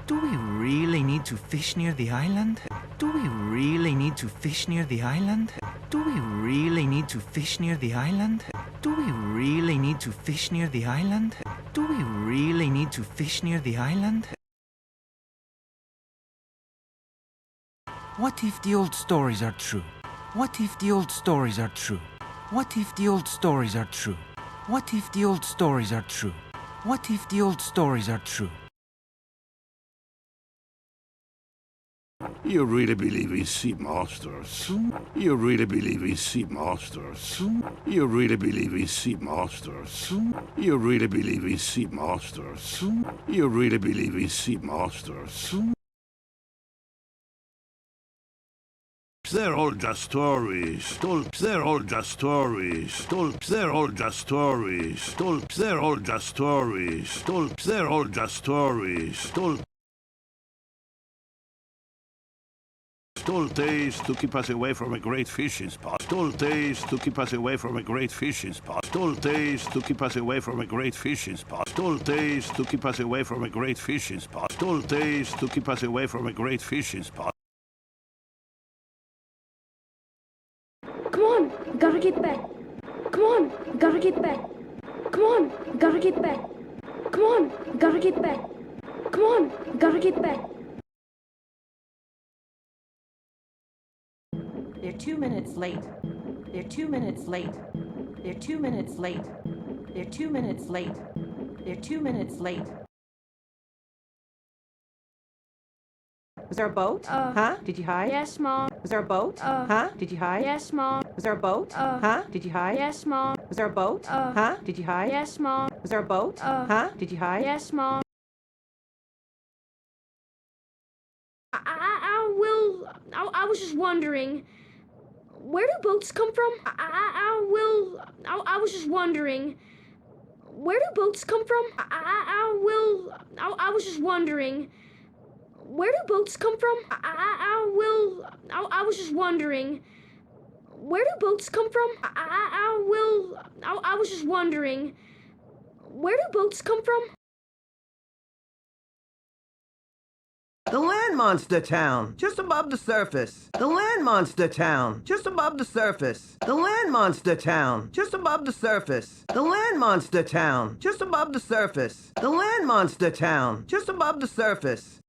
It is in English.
Do we really need to fish near the island? Do we really need to fish near the island? Do we really need to fish near the island? Do we really need to fish near the island? Do we really need to fish near the island? What if the old stories are true? What if the old stories are true? What if the old stories are true? What if the old stories are true? What if the old stories are true? You really believe in sea monsters? You really believe in sea monsters? You really believe in sea monsters? You really believe in sea monsters? You really believe in sea monsters? They're all just stories. They're all just stories. They're all just stories. They're all just stories. They're all just stories. Stole days to keep us away from a great fishing spot. Stole days to keep us away from a great fishing spot. Stole days to keep us away from a great fishing spot. Stole days to keep us away from a great fishing spot. Stole days to keep us away from a great fishing spot. Come on, gotta get back. Come on, gotta get back. Come on, gotta get back. Come on, gotta get back. Come on, gotta get back. They're 2 minutes late. They're 2 minutes late. They're 2 minutes late. They're 2 minutes late. They're 2 minutes late. Was there a boat? Huh? Did you hide? Yes, Mom. Was there a boat? Huh? Did you hide? Yes, Mom. Was there a boat? Huh? Did you hide? Yes, Mom. Was there a boat? Huh? Did you hide? Yes, Mom. Was there a boat? Huh? Did you hide? Yes, Mom. I was just wondering, where do boats come from? I was just wondering, where do boats come from? I was just wondering, where do boats come from? I was just wondering, where do boats come from? I was just wondering, where do boats come from? The land monster town, just above the surface. The land monster town, just above the surface. The land monster town, just above the surface. The land monster town, just above the surface. The land monster town, just above the surface.